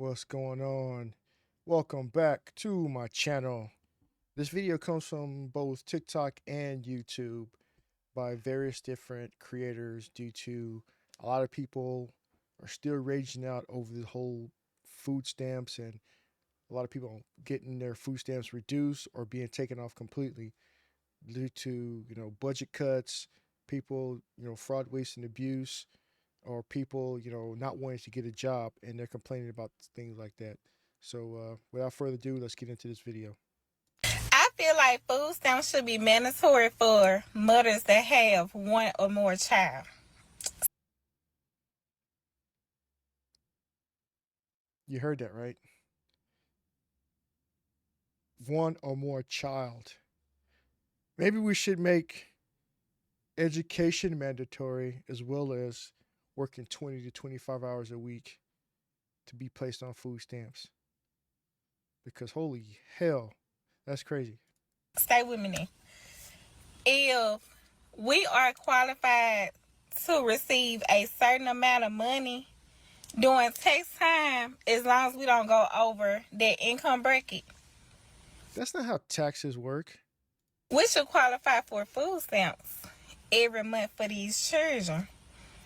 What's going on? Welcome back to my channel. This video comes from both TikTok and YouTube by various different creators due to a lot of people are still raging out over the whole food stamps and a lot of people getting their food stamps reduced or being taken off completely due to, budget cuts, people, fraud, waste and abuse, or people, not wanting to get a job and they're complaining about things like that. So, without further ado, let's get into this video. I feel like food stamps should be mandatory for mothers that have one or more child. You heard that right? One or more child. Maybe we should make education mandatory as well as working 20 to 25 hours a week to be placed on food stamps. Because holy hell, that's crazy. Stay with me now. If we are qualified to receive a certain amount of money during tax time, as long as we don't go over that income bracket, That's not how taxes work. we should qualify for food stamps every month for these children.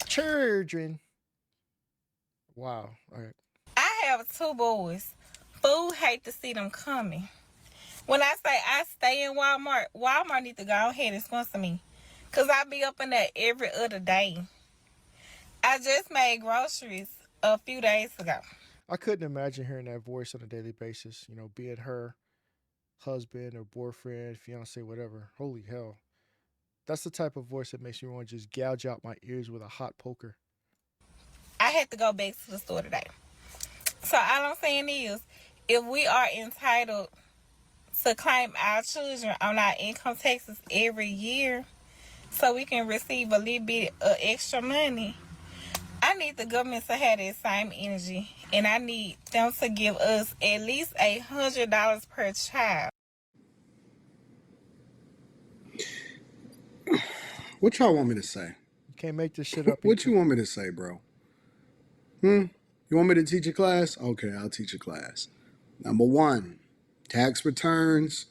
Children. Wow. All right. I have two boys. Food hate to see them coming. When I say I stay in Walmart, Walmart need to go ahead and sponsor me. Because I be up in there every other day. I just made groceries a few days ago. I couldn't imagine hearing that voice on a daily basis, being her husband or boyfriend, fiance, whatever. Holy hell. That's the type of voice that makes me want to just gouge out my ears with a hot poker. I had to go back to the store today. So all I'm saying is, if we are entitled to claim our children on our income taxes every year so we can receive a little bit of extra money, I need the government to have that same energy, and I need them to give us at least $100 per child. What y'all want me to say? You can't make this shit up. What you want me to say, bro? You want me to teach a class? Okay, I'll teach a class. Number one, tax returns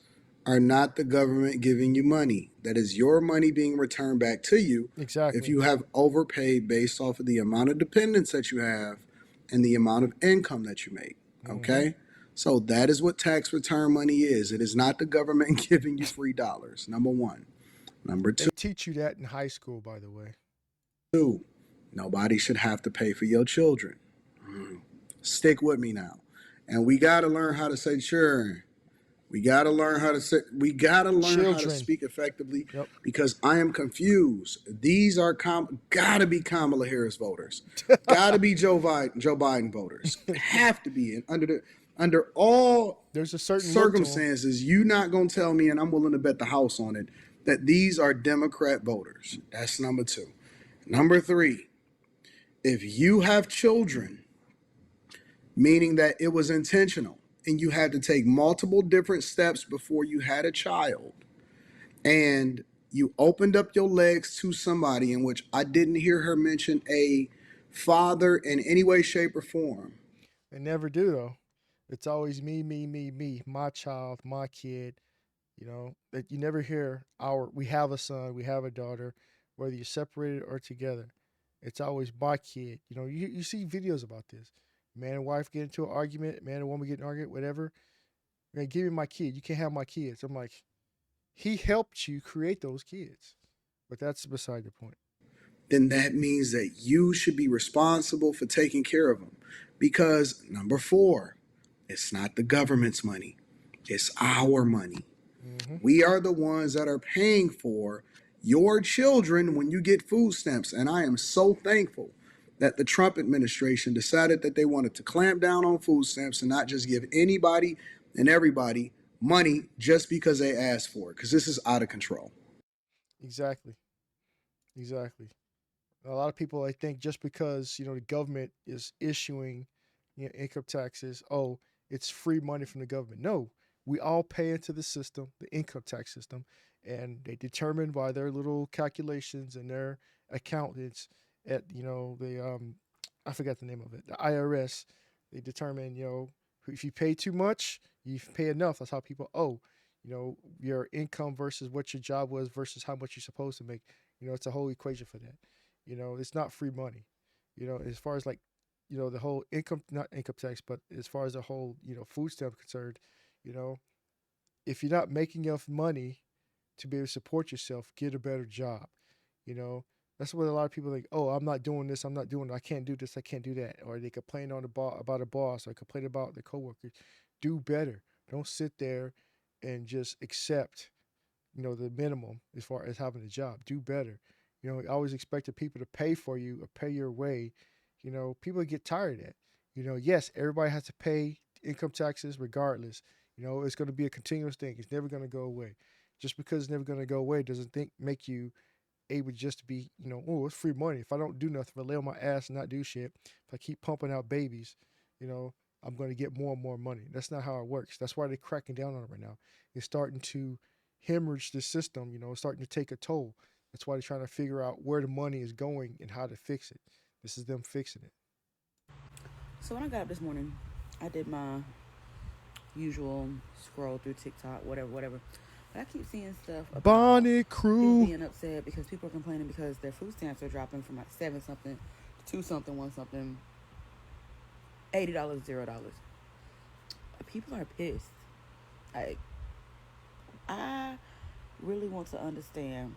are not the government giving you money. That is your money being returned back to you. Exactly. If you have overpaid based off of the amount of dependents that you have and the amount of income that you make. Okay? So that is what tax return money is. It is not the government giving you free dollars. Number one. Number They two. teach you that in high school, by the way. Nobody should have to pay for your children. Stick with me now. And we got to learn how to say children. We got to learn how to say, we got to learn how to speak effectively. Yep. Because I am confused. These are got to be Kamala Harris voters. Got to be Joe Biden voters. Have to be. And under all there's a certain circumstances, you're not going to tell me, and I'm willing to bet the house on it, that these are Democrat voters. That's number two. Number three, if you have children, meaning that it was intentional and you had to take multiple different steps before you had a child, and you opened up your legs to somebody in which I didn't hear her mention a father in any way, shape, or form. They never do, though. It's always me, me, me, me, my child, my kid. That you never hear we have a son, we have a daughter, whether you're separated or together. It's always my kid. You see videos about this. Man and wife get into an argument, man and woman get in an argument, whatever. Man, give me my kid. You can't have my kids. I'm like, he helped you create those kids. But that's beside the point. Then that means that you should be responsible for taking care of them. Because number four, it's not the government's money. It's our money. We are the ones that are paying for your children when you get food stamps. And I am so thankful that the Trump administration decided that they wanted to clamp down on food stamps and not just give anybody and everybody money just because they asked for it, because this is out of control. Exactly. A lot of people, I think, just because the government is issuing income taxes, oh, it's free money from the government. No, we all pay into the system, the income tax system, and they determine by their little calculations and their accountants at the I forgot the name of it, the IRS. They determine, if you pay too much, you pay enough. That's how people owe. Your income versus what your job was versus how much you're supposed to make. It's a whole equation for that. It's not free money. As far as like, the whole income, not income tax, but as far as the whole, food stamp concerned, you know, if you're not making enough money to be able to support yourself, get a better job. You know, that's what a lot of people think. Oh, I'm not doing this. I'm not doing it. I can't do this. I can't do that. Or they complain on the about a boss or complain about the coworkers. Do better. Don't sit there and just accept, the minimum as far as having a job. Do better. I always expected people to pay for you or pay your way. People get tired of that. Yes, everybody has to pay income taxes regardless. It's going to be a continuous thing. It's never going to go away. Just because it's never going to go away doesn't make you able just to be, oh, it's free money. If I don't do nothing, if I lay on my ass and not do shit, if I keep pumping out babies, you know, I'm going to get more and more money. That's not how it works. That's why they're cracking down on it right now. It's starting to hemorrhage the system, it's starting to take a toll. That's why they're trying to figure out where the money is going and how to fix it. This is them fixing it. So when I got up this morning, I did my usual scroll through TikTok, whatever. But I keep seeing stuff about Bonnet people Crew. being upset because people are complaining because their food stamps are dropping from like 7 something, 2 something, 1 something, $80, $0. People are pissed. Like, I really want to understand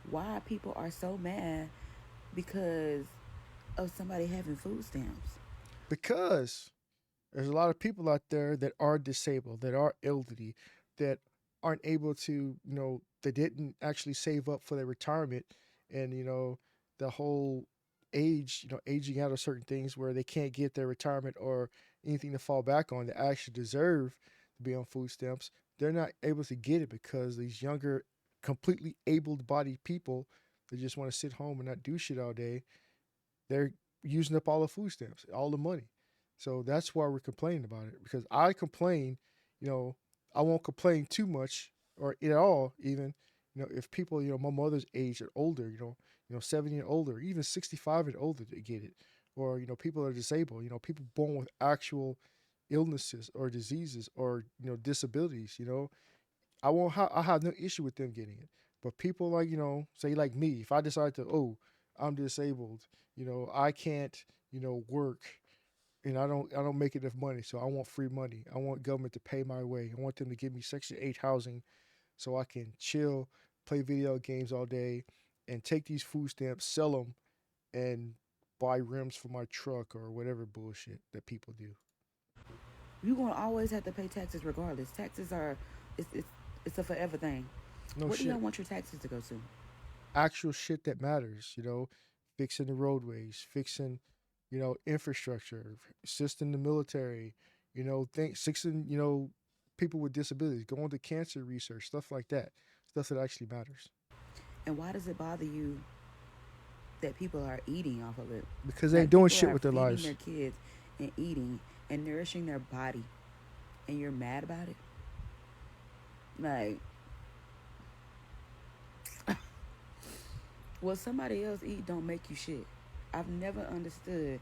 why people are so mad because of somebody having food stamps. Because there's a lot of people out there that are disabled, that are elderly, that aren't able to, they didn't actually save up for their retirement, and the whole age, aging out of certain things where they can't get their retirement or anything to fall back on that actually deserve to be on food stamps. They're not able to get it because these younger, completely able-bodied people that just want to sit home and not do shit all day, they're using up all the food stamps, all the money. So that's why we're complaining about it. Because I complain, I won't complain too much or at all, even, if people, my mother's age and older, 70 and older, even 65 and older to get it. Or, people are disabled, people born with actual illnesses or diseases or, disabilities, I have no issue with them getting it. But people like, say like me, if I decide to, oh, I'm disabled, I can't, work and I don't make enough money, so I want free money. I want government to pay my way. I want them to give me Section 8 housing so I can chill, play video games all day, and take these food stamps, sell them, and buy rims for my truck or whatever bullshit that people do. You're gonna always have to pay taxes regardless. Taxes are it's a forever thing. No What do shit. y'all want your taxes to go to? Actual shit that matters, fixing the roadways, fixing, infrastructure, assisting the military, fixing, people with disabilities, going to cancer research, stuff like that, stuff that actually matters. And why does it bother you that people are eating off of it? Because they ain't Like, doing people shit are with their feeding lives. their kids and eating and nourishing their body, and you're mad about it? Like, what somebody else eat don't make you shit. I've never understood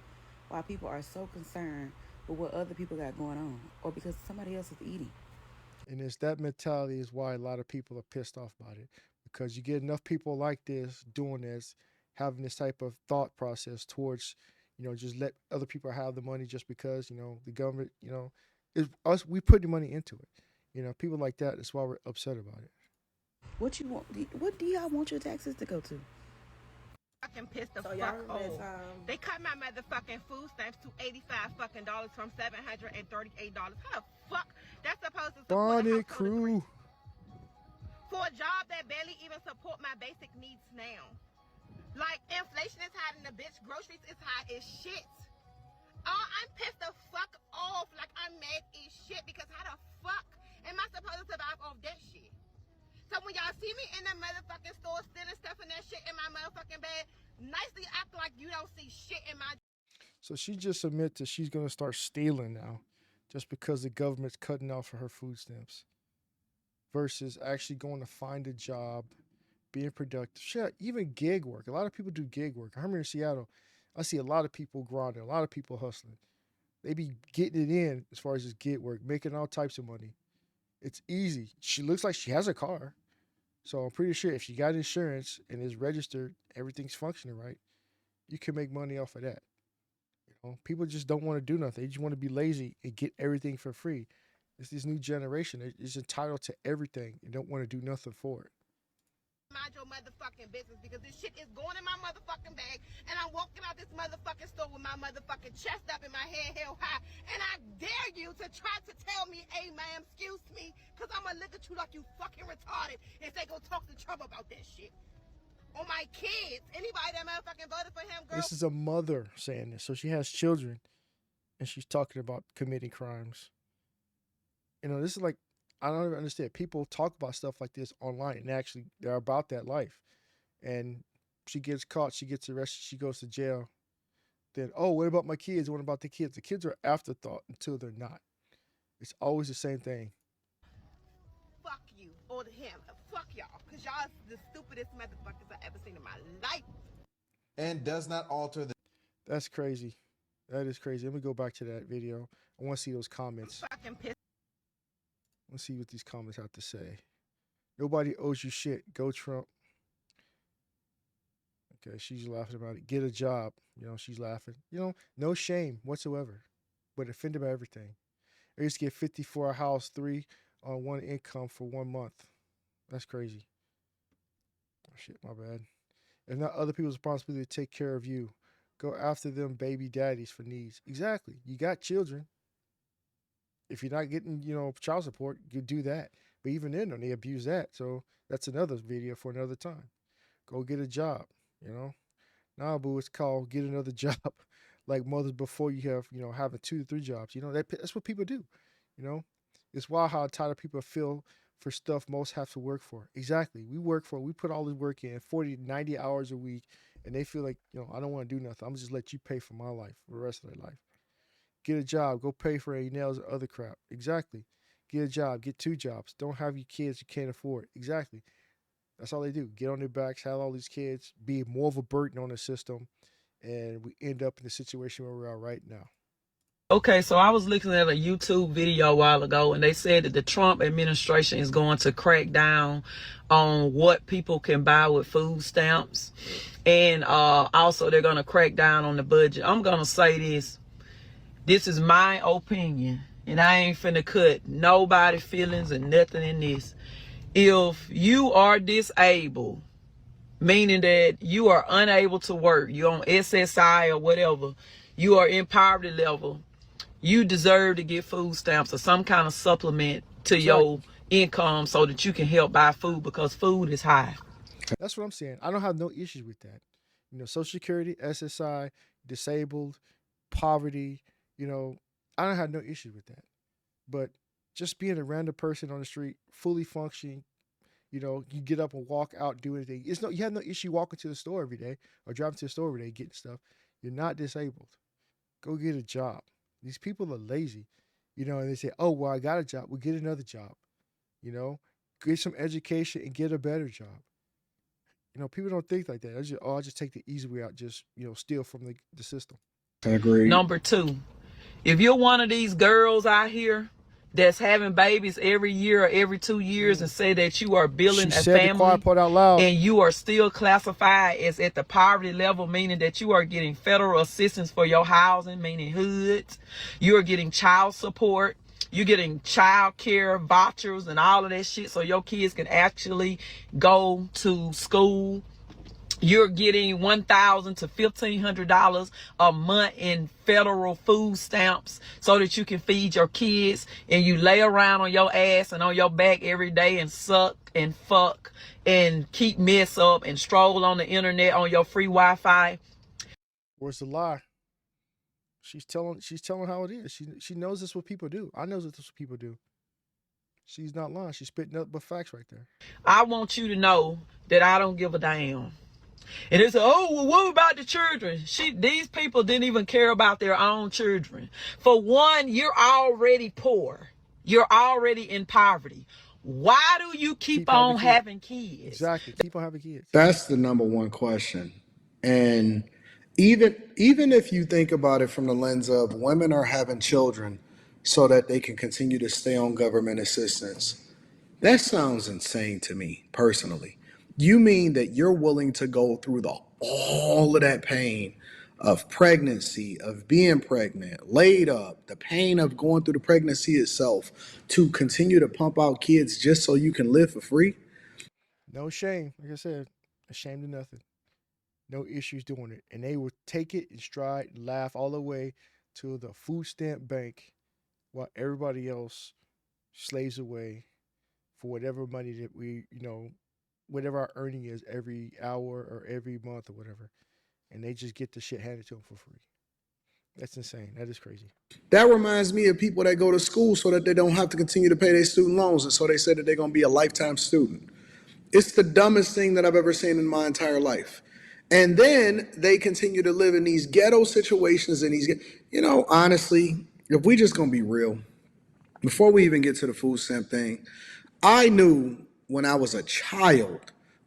why people are so concerned with what other people got going on, or because somebody else is eating. And it's that mentality is why a lot of people are pissed off about it. Because you get enough people like this doing this, having this type of thought process towards, just let other people have the money just because, the government, is us, we putting money into it. People like that, that's why we're upset about it. What you want? What do y'all want your taxes to go to? Fucking pissed the So y'all fuck remember off. that time? They cut my motherfucking food stamps to $85 from $738. How the fuck that's supposed to support a Bonnet household of three Crew. for a job that barely even support my basic needs now? Like, inflation is high and the bitch groceries is high as shit. Oh, I'm pissed the fuck off. Like, I'm mad as shit because how the fuck am I supposed to survive off that shit? So when y'all see me in the motherfucking store stealing stuff and that shit in my motherfucking bed, nicely act like you don't see shit in my. So she just admit that she's gonna start stealing now, just because the government's cutting off her food stamps, versus actually going to find a job, being productive. Shit, even gig work. A lot of people do gig work. I'm here in Seattle. I see a lot of people grinding, a lot of people hustling. They be getting it in as far as just gig work, making all types of money. It's easy. She looks like she has a car. So I'm pretty sure if she got insurance and is registered, everything's functioning right, you can make money off of that. You know, people just don't want to do nothing. They just want to be lazy and get everything for free. It's this new generation. It's entitled to everything and don't want to do nothing for it. Mind your motherfucking business, because this shit is going in my motherfucking bag, and I'm walking out this motherfucking store with my motherfucking chest up and my head held high, and I dare you to try to tell me, hey ma'am, excuse me, because I'm gonna look at you like you fucking retarded and say go talk to Trump about that shit. On my kids, anybody that motherfucking voted for him, girl. This is a mother saying this. So she has children and she's talking about committing crimes. You know, this is like, I don't even understand. People talk about stuff like this online and actually they're about that life. And she gets caught, she gets arrested, she goes to jail. Then, oh, what about my kids? What about the kids? The kids are afterthought until they're not. It's always the same thing. Fuck you or him. Fuck y'all. Because y'all is the stupidest motherfuckers I've ever seen in my life. And does not alter the. That's crazy. That is crazy. Let me go back to that video. I want to see those comments. Fucking pissed. Let's see what these comments have to say. Nobody owes you shit. Go Trump. Okay, she's laughing about it. Get a job. You know, she's laughing. You know, no shame whatsoever. But offended by everything. I used to get 50 for a house, 3 on 1 income for 1 month. That's crazy. Oh, shit, my bad. If not other people's responsibility to take care of you. Go after them baby daddies for needs. Exactly. You got children. If you're not getting, you know, child support, you do that. But even then, they abuse that. So that's another video for another time. Go get a job, you know. Nah, boo, it's called get another job. Like mothers before you have, you know, having 2 to 3 jobs. You know, that's what people do. You know, it's wild how entitled people feel for stuff most have to work for. Exactly. We put all this work in 40, 90 hours a week, and they feel like, you know, I don't want to do nothing. I'm just let you pay for my life for the rest of their life. Get a job. Go pay for any nails or other crap. Exactly. Get a job. Get 2 jobs. Don't have your kids you can't afford. Exactly. That's all they do. Get on their backs, have all these kids, be more of a burden on the system, and we end up in the situation where we are right now. Okay, so I was looking at a YouTube video a while ago, and they said that the Trump administration is going to crack down on what people can buy with food stamps. And also they're going to crack down on the budget. I'm going to say this. This is my opinion, and I ain't finna cut nobody's feelings and nothing in this. If you are disabled, meaning that you are unable to work, you're on SSI or whatever, you are in poverty level, you deserve to get food stamps or some kind of supplement to your income so that you can help buy food, because food is high. That's what I'm saying. I don't have no issues with that. You know, Social Security, SSI, disabled, poverty, you know, I don't have no issues with that. But just being a random person on the street, fully functioning, you know, you get up and walk out, do anything. You have no issue walking to the store every day or driving to the store every day getting stuff. You're not disabled. Go get a job. These people are lazy, you know, and they say, oh, well, I got a job. Well, get another job, you know, get some education and get a better job. You know, people don't think like that. I'll just take the easy way out, just, you know, steal from the system. I agree. Number 2, if you're one of these girls out here that's having babies every year or every 2 years and say that you are building a family out loud, and you are still classified as at the poverty level, meaning that you are getting federal assistance for your housing, meaning hoods, you're getting child support, you're getting child care vouchers and all of that shit so your kids can actually go to school. You're getting $1,000 to $1,500 a month in federal food stamps so that you can feed your kids, and you lay around on your ass and on your back every day and suck and fuck and keep mess up and stroll on the internet on your free Wi-Fi. Where's the lie? She's telling how it is. She knows this is what people do. I know this is what people do. She's not lying. She's spitting up but facts right there. I want you to know that I don't give a damn. And they say, oh, well, what about the children? These people didn't even care about their own children. For one, you're already poor. You're already in poverty. Why do you keep on having kids? Exactly. Keep on having kids. That's the number one question. And Even if you think about it from the lens of women are having children so that they can continue to stay on government assistance, that sounds insane to me personally. You mean that you're willing to go through all of that pain of pregnancy, of being pregnant, laid up, the pain of going through the pregnancy itself to continue to pump out kids just so you can live for free? No shame. Like I said, ashamed of nothing. No issues doing it. And they would take it in stride, laugh all the way to the food stamp bank while everybody else slaves away for whatever money that we, whatever our earning is every hour or every month or whatever. And they just get the shit handed to them for free. That's insane. That is crazy. That reminds me of people that go to school so that they don't have to continue to pay their student loans. And so they say that they're going to be a lifetime student. It's the dumbest thing that I've ever seen in my entire life. And then they continue to live in these ghetto situations and honestly, if we just gonna be real, before we even get to the food stamp thing, I knew when I was a child,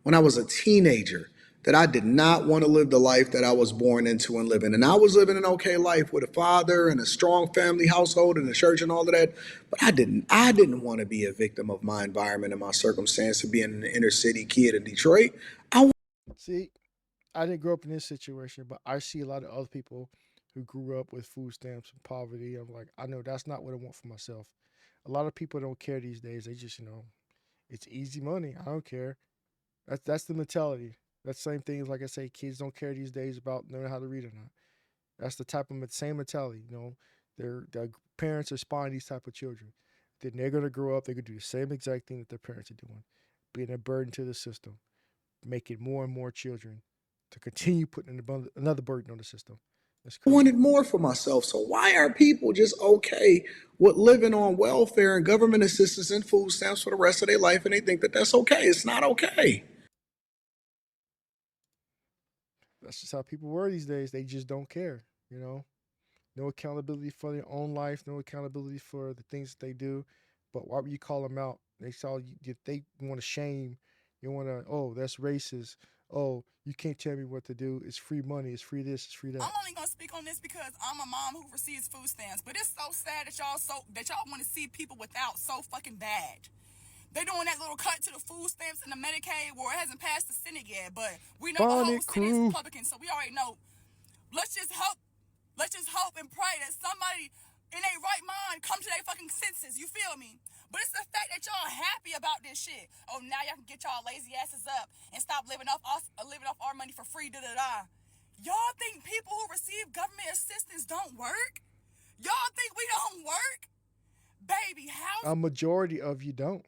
when I was a teenager, that I did not want to live the life that I was born into and living. And I was living an okay life with a father and a strong family household and a church and all of that. But I didn't want to be a victim of my environment and my circumstance of being an inner city kid in Detroit. See, I didn't grow up in this situation, but I see a lot of other people who grew up with food stamps and poverty. I'm like, I know that's not what I want for myself. A lot of people don't care these days. They just, it's easy money. I don't care. That's the mentality. That's the same thing as, like I say, kids don't care these days about knowing how to read or not. That's the type of same mentality. Their parents are spawning these type of children. Then they're gonna grow up. They're gonna do the same exact thing that their parents are doing, being a burden to the system, making more and more children to continue putting another burden on the system. That's I crazy. wanted more for myself. So why are people just okay with living on welfare and government assistance and food stamps for the rest of their life and they think that that's okay? It's not okay. That's just how people were these days. They just don't care. No accountability for their own life, no accountability for the things that they do. But why would you call them out? They saw you. They want to shame. You want to. Oh, that's racist. Oh, you can't tell me what to do. It's free money. It's free this. It's free that. I'm only gonna speak on this because I'm a mom who receives food stamps. But it's so sad that y'all want to see people without so fucking bad. They're doing that little cut to the food stamps and the Medicaid where it hasn't passed the Senate yet. But we know the whole Bonnet Senate is crew. Republican, so we already know. Let's just hope and pray that somebody in their right mind come to their fucking senses. You feel me? But it's the fact that y'all happy about this shit. Oh, now y'all can get y'all lazy asses up and stop living off our money for free. Y'all think people who receive government assistance don't work? Y'all think we don't work? Baby, how? A majority of you don't.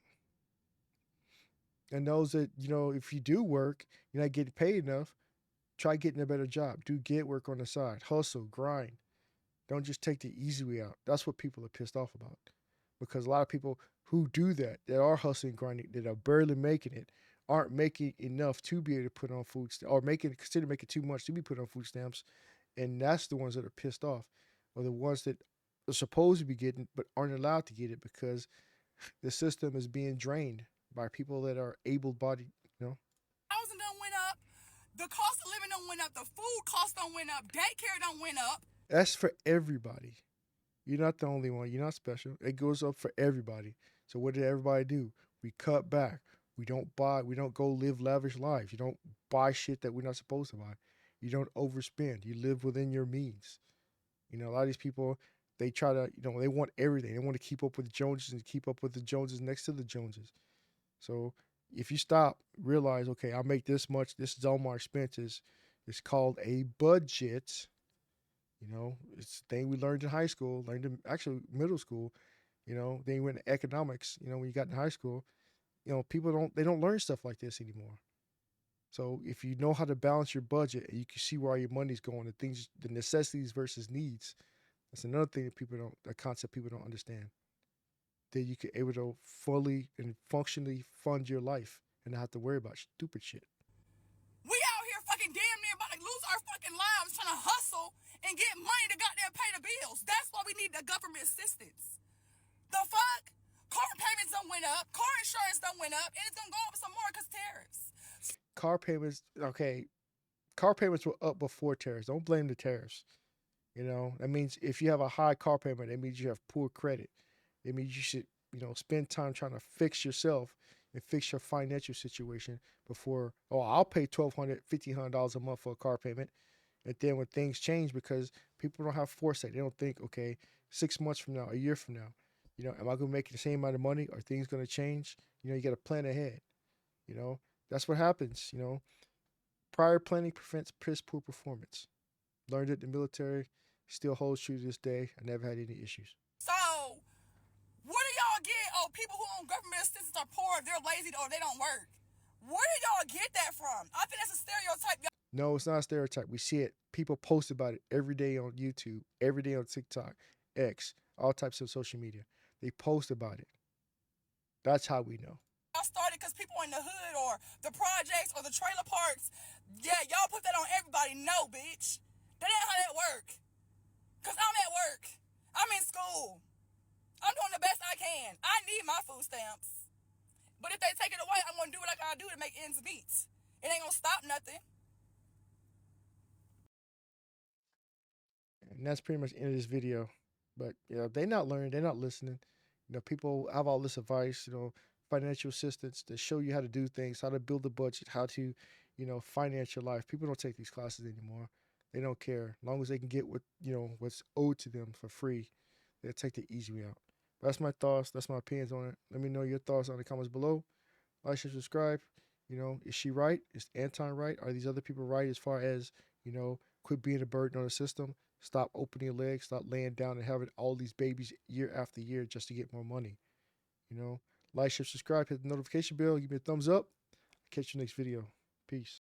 And those that, if you do work, you're not getting paid enough, try getting a better job. Do get work on the side. Hustle, grind. Don't just take the easy way out. That's what people are pissed off about. Because a lot of people who do that are hustling, grinding, that are barely making it, aren't making enough to be able to put on food or consider making too much to be put on food stamps. And that's the ones that are pissed off. Or the ones that are supposed to be getting but aren't allowed to get it because the system is being drained by people that are able-bodied, Housing done went up. The cost of living done went up. The food cost done went up. Daycare done went up. That's for everybody. You're not the only one. You're not special. It goes up for everybody. So what did everybody do? We cut back. We don't buy. We don't go live lavish lives. You don't buy shit that we're not supposed to buy. You don't overspend. You live within your means. A lot of these people, they try to, they want everything. They want to keep up with the Joneses and keep up with the Joneses next to the Joneses. So if you stop, realize, okay, I make this much. This is all my expenses. It's called a budget. It's the thing we learned in high school, learned in actually middle school. Then you went to economics. When you got in high school, people don't learn stuff like this anymore. So if you know how to balance your budget and you can see where your money's going, the necessities versus needs, that's another thing that concept people don't understand. That you can able to fully and functionally fund your life and not have to worry about stupid shit. We out here fucking damn near about to lose our fucking lives trying to hustle and get money to goddamn pay the bills. That's why we need the government assistance. The fuck? Car payments done went up. Car insurance done went up. And it's gonna go up some more because tariffs. Car payments, okay. car payments were up before tariffs. Don't blame the tariffs. You know, that means if you have a high car payment, that means you have poor credit. It means you should, spend time trying to fix yourself and fix your financial situation before, oh, I'll pay $1,200, $1,500 a month for a car payment. And then when things change, because people don't have foresight, they don't think, okay, 6 months from now, a year from now, am I going to make the same amount of money? Are things going to change? You got to plan ahead. That's what happens. Prior planning prevents piss poor performance. Learned it in the military, still holds true to this day. I never had any issues. So, where do y'all get, people who own government assistance are poor, they're lazy, or they don't work? Where do y'all get that from? I think that's a stereotype. No, it's not a stereotype. We see it. People post about it every day on YouTube, every day on TikTok, X, all types of social media. They post about it. That's how we know. Y'all started because people in the hood or the projects or the trailer parks, yeah, y'all put that on everybody. No, bitch. That ain't how that work. Because I'm at work. I'm in school. I'm doing the best I can. I need my food stamps. But if they take it away, I'm going to do what I got to do to make ends meet. It ain't going to stop nothing. And that's pretty much the end of this video. But, they're not learning. They're not listening. People have all this advice, financial assistance to show you how to do things, how to build a budget, how to, finance your life. People don't take these classes anymore. They don't care. As long as they can get what's owed to them for free, they'll take the easy way out. But that's my thoughts. That's my opinions on it. Let me know your thoughts on the comments below. Like, share, subscribe. Is she right? Is Anton right? Are these other people right as far as, quit being a burden on the system? Stop opening your legs. Stop laying down and having all these babies year after year just to get more money. Like, share, subscribe, hit the notification bell, give me a thumbs up. Catch you next video. Peace.